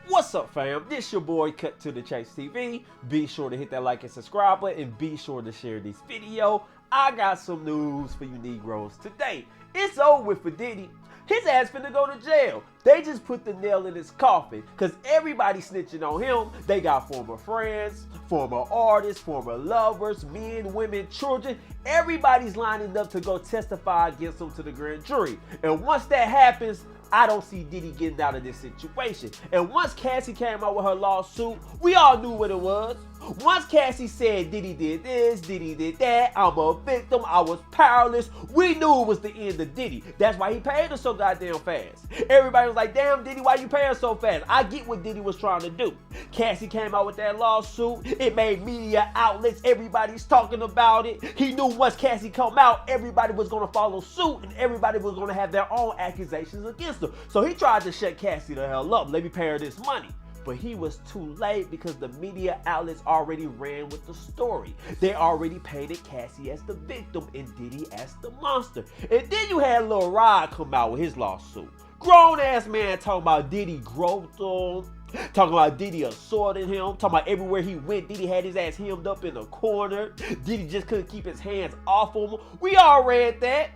What's up, fam? This your boy Cut to the Chase TV. Be sure to hit that like and subscribe button, and be sure to share this video. I got some news for you Negroes today. It's over with for Diddy. His ass finna go to jail. They just put the nail in his coffin because everybody snitching on him. They got former friends, former artists, former lovers, men, women, children. Everybody's lining up to go testify against him to the grand jury. And once that happens, I don't see Diddy getting out of this situation. And once Cassie came out with her lawsuit, we all knew what it was. Once Cassie said Diddy did this, Diddy did that, I'm a victim, I was powerless, we knew it was the end of Diddy. That's why he paid her so goddamn fast. Everybody was like, damn Diddy, why you paying so fast? I get what Diddy was trying to do. Cassie came out with that lawsuit, it made media outlets, everybody's talking about it. He knew once Cassie come out, everybody was gonna follow suit and everybody was gonna have their own accusations against her. So he tried to shut Cassie the hell up, let me pay her this money. But he was too late because the media outlets already ran with the story. They already painted Cassie as the victim and Diddy as the monster. And then you had Lil Rod come out with his lawsuit. Grown ass man talking about Diddy groped him, talking about Diddy assaulted him, talking about everywhere he went, Diddy had his ass hemmed up in a corner. Diddy just couldn't keep his hands off of him. We all read that.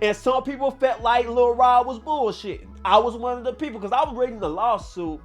And some people felt like Lil Rod was bullshitting. I was one of the people because I was reading the lawsuit.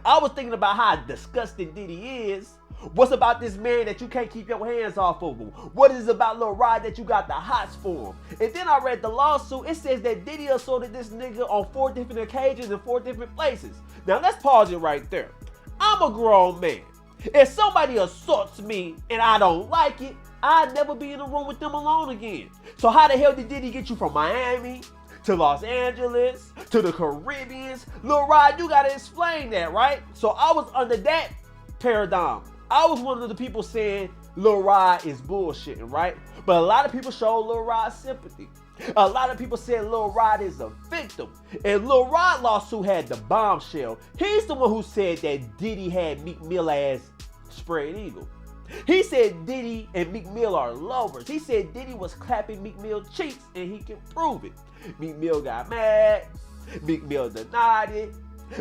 I was thinking about how disgusting Diddy is. What's about this man that you can't keep your hands off of him? What is it about Lil Rod that you got the hots for him? And then I read the lawsuit. It says that Diddy assaulted this nigga on 4 different occasions in 4 different places. Now let's pause it right there. I'm a grown man. If somebody assaults me and I don't like it, I'd never be in a room with them alone again. So how the hell did Diddy get you from Miami to Los Angeles, to the Caribbean? Lil Rod, you gotta explain that, right? So I was under that paradigm. I was one of the people saying Lil Rod is bullshitting, right? But a lot of people showed Lil Rod sympathy. A lot of people said Lil Rod is a victim. And Lil Rod lawsuit had the bombshell. He's the one who said that Diddy had Meek Mill as spread eagle. He said Diddy and Meek Mill are lovers. He said Diddy was clapping Meek Mill cheeks and he can prove it. Meek Mill got mad. Meek Mill denied it.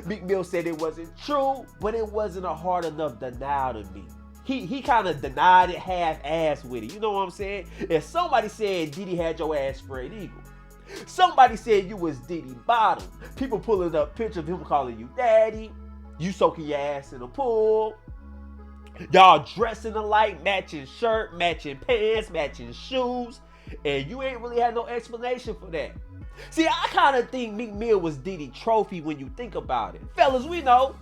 Meek Mill said it wasn't true, but it wasn't a hard enough denial to me. He kind of denied it half-ass with it. You know what I'm saying? If somebody said Diddy had your ass spread eagle, somebody said you was Diddy bottom, people pulling up pictures of him calling you daddy, you soaking your ass in a pool, y'all dressing alike, matching shirt, matching pants, matching shoes, and you ain't really had no explanation for that. See, I kind of think Meek Mill was Diddy trophy when you think about it. Fellas, we know.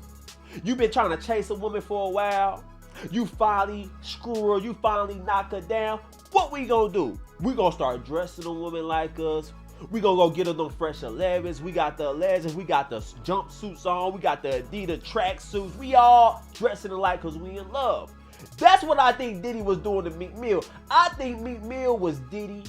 You been trying to chase a woman for a while. You finally screw her. You finally knock her down. What we gonna do? We gonna start dressing a woman like us. We gonna go get her them fresh 11s. We got the 11s. We got the jumpsuits on. We got the Adidas track suits. We all dressing alike because we in love. That's what I think Diddy was doing to Meek Mill. I think Meek Mill was Diddy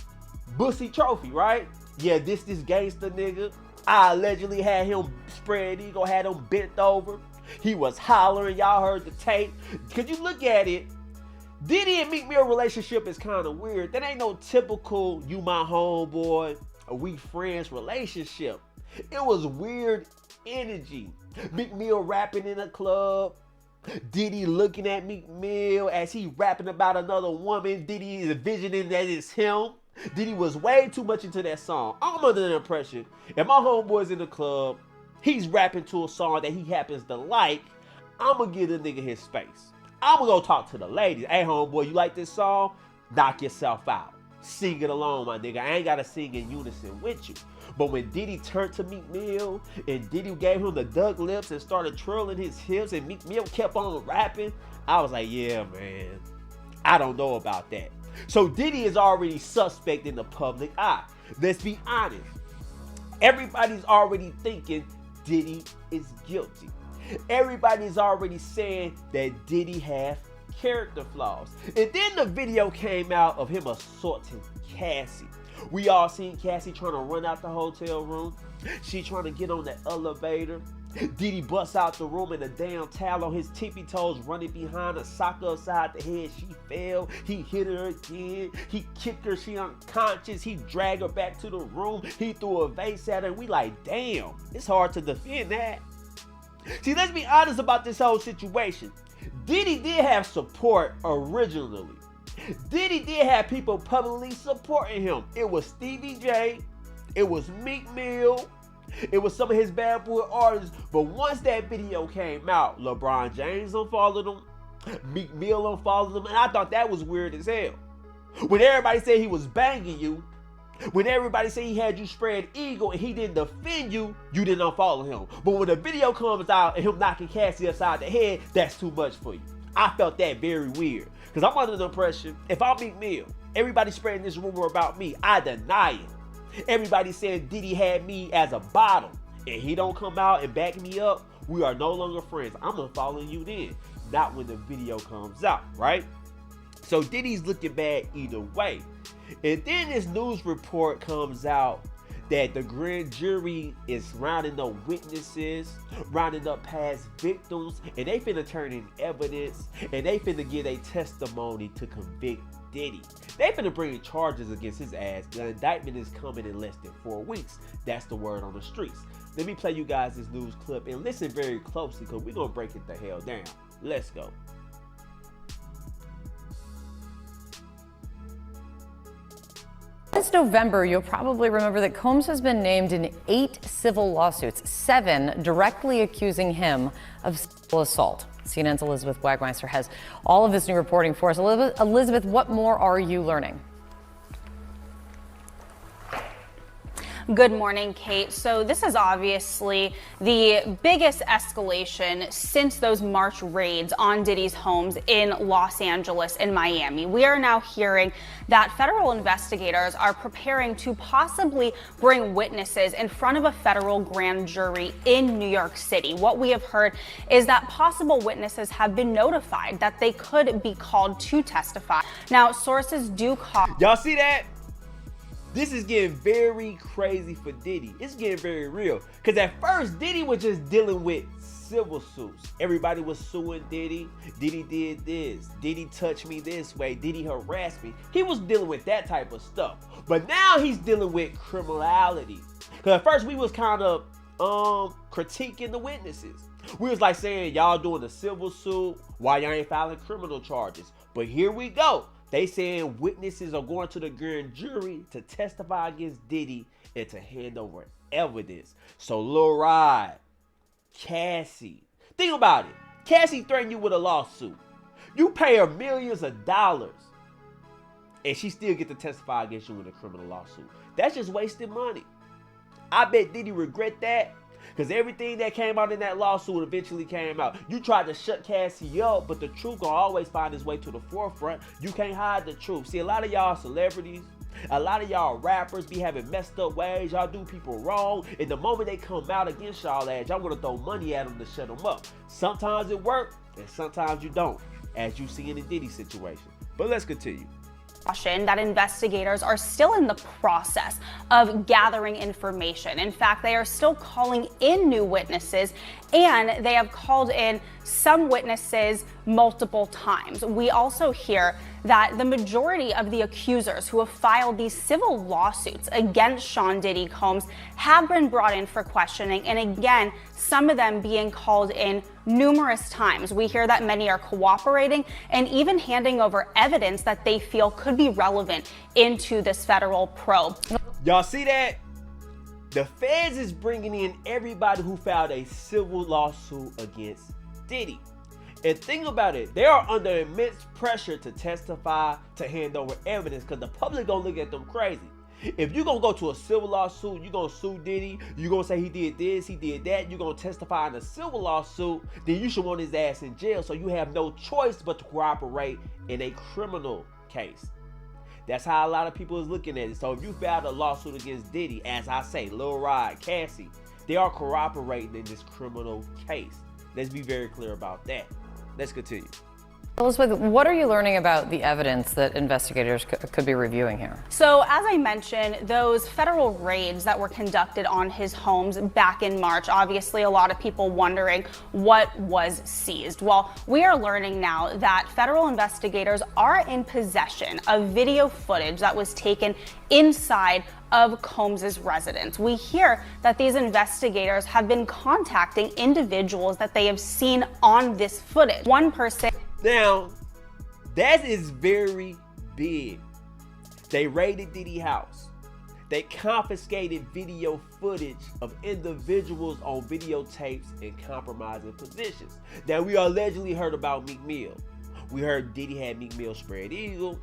Bussy trophy, right? Yeah, this gangster nigga. I allegedly had him spread eagle, had him bent over. He was hollering. Y'all heard the tape. Could you look at it? Diddy and Meek Mill relationship is kind of weird. That ain't no typical you my homeboy, we friends relationship. It was weird energy. Meek Mill rapping in a club. Diddy looking at Meek Mill as he rapping about another woman. Diddy is envisioning that it's him. Diddy was way too much into that song. I'm under the impression if my homeboy's in the club, he's rapping to a song that he happens to like, I'm gonna give the nigga his space. I'm gonna go talk to the ladies. Hey homeboy, you like this song? Knock yourself out. Sing it alone, my nigga. I ain't gotta sing in unison with you. But when Diddy turned to Meek Mill and Diddy gave him the duck lips and started twirling his hips and Meek Mill kept on rapping, I was like, yeah, man, I don't know about that. So Diddy is already suspect in the public eye. Let's be honest. Everybody's already thinking Diddy is guilty. Everybody's already saying that Diddy have character flaws. And then the video came out of him assaulting Cassie. We all seen Cassie trying to run out the hotel room. She trying to get on the elevator. Diddy busts out the room in a damn towel on his tippy toes, running behind her, sock her upside the head. She fell. He hit her again. He kicked her. She unconscious. He dragged her back to the room. He threw a vase at her. And we like, damn, it's hard to defend that. See, let's be honest about this whole situation. Diddy did have support originally. Diddy did have people publicly supporting him. It was Stevie J, it was Meek Mill, it was some of his bad boy artists. But once that video came out, LeBron James unfollowed him, Meek Mill unfollowed him, and I thought that was weird as hell. When everybody said he was banging you, when everybody said he had you spread eagle and he didn't defend you, you didn't unfollow him. But when the video comes out and him knocking Cassie upside the head, that's too much for you. I felt that very weird. Because I'm under the impression, if I'm Meek Mill, everybody spreading this rumor about me, I deny it. Everybody saying Diddy had me as a bottom, and he don't come out and back me up, we are no longer friends. I'm unfollowing you then, not when the video comes out, right? So Diddy's looking bad either way. And then this news report comes out that the grand jury is rounding up witnesses, rounding up past victims, and they finna turn in evidence, and they finna give a testimony to convict Diddy. They finna bring charges against his ass. The indictment is coming in less than 4 weeks. That's the word on the streets. Let me play you guys this news clip and listen very closely, because we're gonna break it the hell down. Let's go. This November, you'll probably remember that Combs has been named in 8 civil lawsuits, 7 directly accusing him of sexual assault. CNN's Elizabeth Wagmeister has all of this new reporting for us. Elizabeth, what more are you learning? Good morning, Kate. So this is obviously the biggest escalation since those March raids on Diddy's homes in Los Angeles and Miami. We are now hearing that federal investigators are preparing to possibly bring witnesses in front of a federal grand jury in New York City. What we have heard is that possible witnesses have been notified that they could be called to testify. Now, sources do call. Y'all see that? This is getting very crazy for Diddy. It's getting very real. Because at first, Diddy was just dealing with civil suits. Everybody was suing Diddy. Diddy did this. Diddy touched me this way. Diddy harassed me. He was dealing with that type of stuff. But now he's dealing with criminality. Because at first, we was kind of critiquing the witnesses. We was like saying, y'all doing a civil suit while y'all ain't filing criminal charges. But here we go. They saying witnesses are going to the grand jury to testify against Diddy and to hand over evidence. So Lil Rod, Cassie, think about it. Cassie threatened you with a lawsuit. You pay her millions of dollars and she still get to testify against you in a criminal lawsuit. That's just wasting money. I bet Diddy regret that. Because everything that came out in that lawsuit eventually came out. You tried to shut Cassie up, but the truth gonna always find its way to the forefront. You can't hide the truth. See, a lot of y'all celebrities, a lot of y'all rappers be having messed up ways. Y'all do people wrong. And the moment they come out against y'all ass, y'all gonna throw money at them to shut them up. Sometimes it works, and sometimes you don't, as you see in the Diddy situation. But let's continue. That investigators are still in the process of gathering information. In fact, they are still calling in new witnesses, and they have called in some witnesses multiple times. We also hear that the majority of the accusers who have filed these civil lawsuits against Sean Diddy Combs have been brought in for questioning, and again, some of them being called in numerous times. We hear that many are cooperating and even handing over evidence that they feel could be relevant into this federal probe. Y'all see that? The feds is bringing in everybody who filed a civil lawsuit against Diddy. And think about it, they are under immense pressure to testify, to hand over evidence, because the public gonna look at them crazy. If you're gonna go to a civil lawsuit, you're gonna sue Diddy, you're gonna say he did this, he did that, you're gonna testify in a civil lawsuit, then you should want his ass in jail, so you have no choice but to cooperate in a criminal case. That's how a lot of people is looking at it. So if you filed a lawsuit against Diddy, as I say, Lil Rod, Cassie, they are cooperating in this criminal case. Let's be very clear about that. Let's continue. Elizabeth, what are you learning about the evidence that investigators could be reviewing here? So, as I mentioned, those federal raids that were conducted on his homes back in March, obviously a lot of people wondering what was seized. Well, we are learning now that federal investigators are in possession of video footage that was taken inside of Combs's residence. We hear that these investigators have been contacting individuals that they have seen on this footage. One person. Now, that is very big. They raided Diddy's house. They confiscated video footage of individuals on videotapes in compromising positions. Now, we allegedly heard about Meek Mill. We heard Diddy had Meek Mill spread eagle.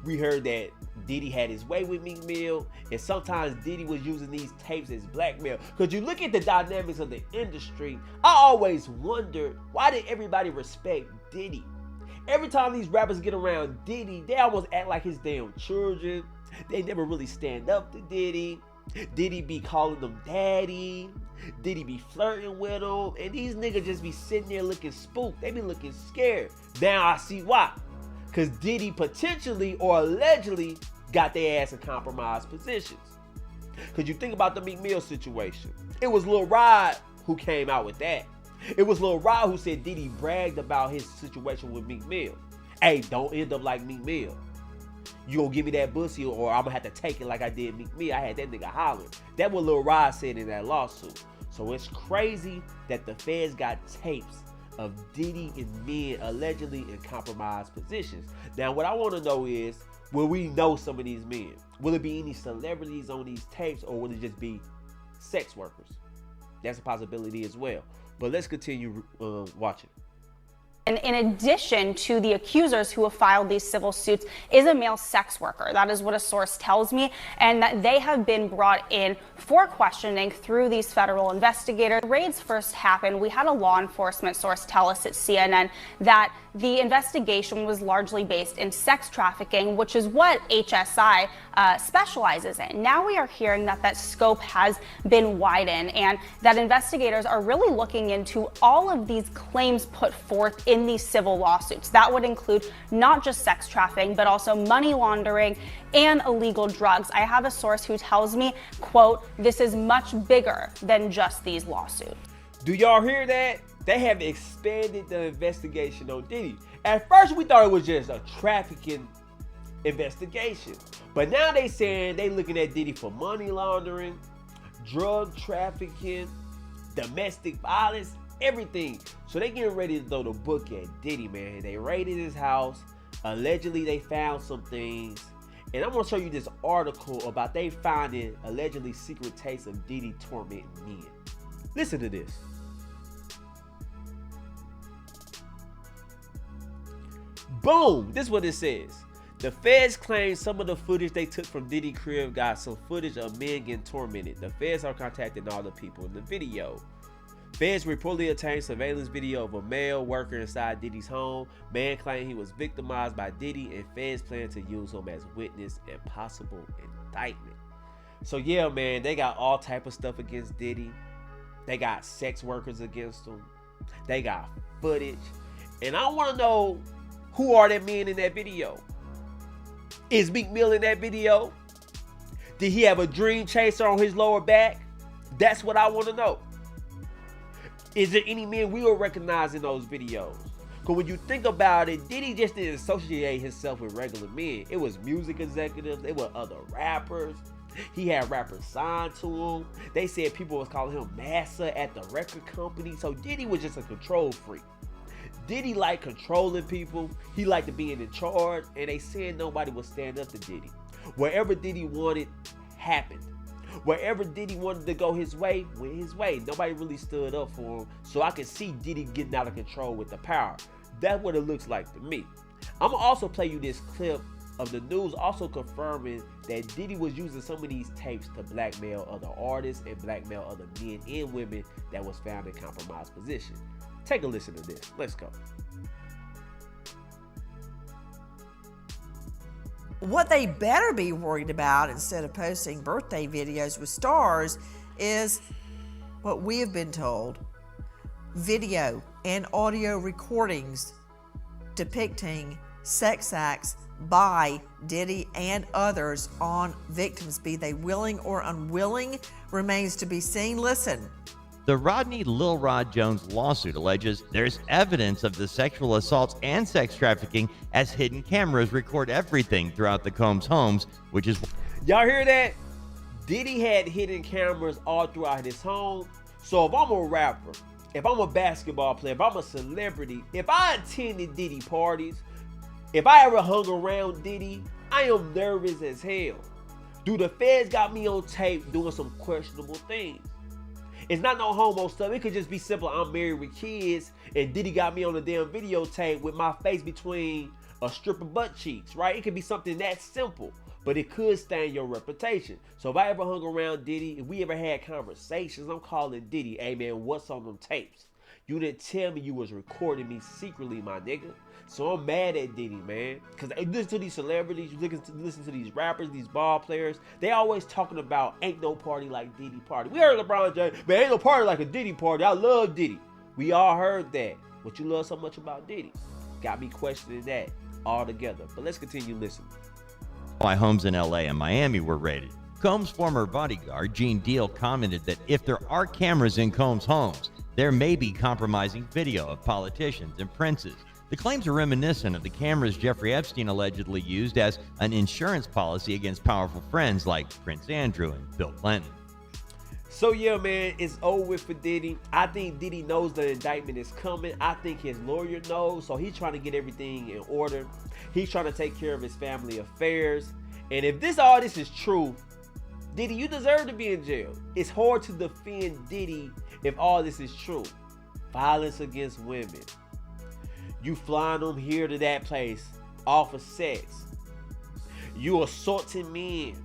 We heard that Diddy had his way with Meek Mill, and sometimes Diddy was using these tapes as blackmail. Because you look at the dynamics of the industry, I always wondered, why did everybody respect Diddy? Every time these rappers get around Diddy, they almost act like his damn children. They never really stand up to Diddy. Diddy be calling them daddy. Diddy be flirting with them. And these niggas just be sitting there looking spooked. They be looking scared. Now I see why. Because Diddy potentially or allegedly got their ass in compromised positions. Because you think about the Meek Mill situation. It was Lil Rod who came out with that. It was Lil Rod who said Diddy bragged about his situation with Meek Mill. Hey, don't end up like Meek Mill. You gonna give me that pussy or I'm gonna have to take it like I did Meek Mill. I had that nigga hollering. That's what Lil Rod said in that lawsuit. So it's crazy that the feds got tapes of Diddy and men allegedly in compromised positions. Now, what I want to know is, will we know some of these men? Will it be any celebrities on these tapes, or will it just be sex workers? That's a possibility as well. But let's continue watching. And in addition to the accusers who have filed these civil suits is a male sex worker. That is what a source tells me, and that they have been brought in for questioning through these federal investigators. Raids first happened. We had a law enforcement source tell us at CNN that the investigation was largely based in sex trafficking, which is what HSI specializes in. Now we are hearing that that scope has been widened and that investigators are really looking into all of these claims put forth in these civil lawsuits. That would include not just sex trafficking, but also money laundering and illegal drugs. I have a source who tells me, quote, "This is much bigger than just these lawsuits." Do y'all hear that? They have expanded the investigation on Diddy. At first, we thought it was just a trafficking investigation. But now they saying they looking at Diddy for money laundering, drug trafficking, domestic violence, everything. So they getting ready to throw the book at Diddy, man. They raided his house. Allegedly, they found some things. And I'm going to show you this article about they finding allegedly secret tapes of Diddy tormenting men. Listen to this. Boom! This is what it says. The feds claim some of the footage they took from Diddy crib got some footage of men getting tormented. The feds are contacting all the people in the video. Feds reportedly obtained surveillance video of a male worker inside Diddy's home. Man claimed he was victimized by Diddy, and feds plan to use him as witness in possible indictment. So yeah, man, they got all type of stuff against Diddy. They got sex workers against him. They got footage. And I want to know, who are the men in that video? Is Meek Mill in that video? Did he have a dream chaser on his lower back? That's what I want to know. Is there any men we will recognize in those videos? Because when you think about it, Diddy just didn't associate himself with regular men. It was music executives. It were other rappers. He had rappers signed to him. They said people was calling him massa at the record company. So Diddy was just a control freak. Diddy liked controlling people. He liked to be in charge. And they said nobody would stand up to Diddy. Wherever Diddy wanted, happened. Wherever Diddy wanted to go his way, went his way. Nobody really stood up for him. So I can see Diddy getting out of control with the power. That's what it looks like to me. I'm going to also play you this clip of the news also confirming that Diddy was using some of these tapes to blackmail other artists and blackmail other men and women that was found in compromised position. Take a listen to this. Let's go. What they better be worried about instead of posting birthday videos with stars is what we have been told: video and audio recordings depicting sex acts by Diddy and others on victims, be they willing or unwilling, remains to be seen. Listen. The Rodney Lil Rod Jones lawsuit alleges there's evidence of the sexual assaults and sex trafficking as hidden cameras record everything throughout the Combs homes, which is... Y'all hear that? Diddy had hidden cameras all throughout his home. So if I'm a rapper, if I'm a basketball player, if I'm a celebrity, if I attended Diddy parties, if I ever hung around Diddy, I am nervous as hell. Dude, the feds got me on tape doing some questionable things. It's not no homo stuff. It could just be simple. I'm married with kids, and Diddy got me on a damn videotape with my face between a stripper butt cheeks, right? It could be something that simple, but it could stain your reputation. So if I ever hung around Diddy, if we ever had conversations, I'm calling Diddy, hey man, what's on them tapes? You didn't tell me you was recording me secretly, my nigga. So I'm mad at Diddy, man. Because you listen to these celebrities, you listen to these rappers, these ball players. They always talking about ain't no party like Diddy party. We heard LeBron James, man, ain't no party like a Diddy party. I love Diddy. We all heard that. What you love so much about Diddy? Got me questioning that altogether. But let's continue listening. Why homes in LA and Miami were raided. Combs' former bodyguard, Gene Deal, commented that if there are cameras in Combs' homes, there may be compromising video of politicians and princes. The claims are reminiscent of the cameras Jeffrey Epstein allegedly used as an insurance policy against powerful friends like Prince Andrew and Bill Clinton. So yeah, man, it's over with for Diddy. I think Diddy knows the indictment is coming. I think his lawyer knows, so he's trying to get everything in order. He's trying to take care of his family affairs. And if all this is true, Diddy, you deserve to be in jail. It's hard to defend Diddy if all this is true. Violence against women. You flying them here to that place off of sex. You assaulting men.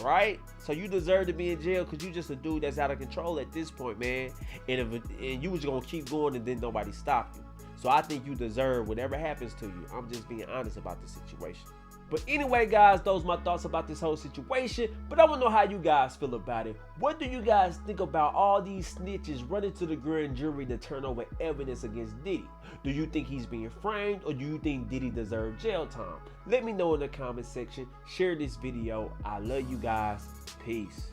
Right? So you deserve to be in jail because you just a dude that's out of control at this point, man. And you was going to keep going and then nobody stopped you. So I think you deserve whatever happens to you. I'm just being honest about the situation. But anyway, guys, those are my thoughts about this whole situation. But I want to know how you guys feel about it. What do you guys think about all these snitches running to the grand jury to turn over evidence against Diddy? Do you think he's being framed, or do you think Diddy deserves jail time? Let me know in the comment section. Share this video. I love you guys. Peace.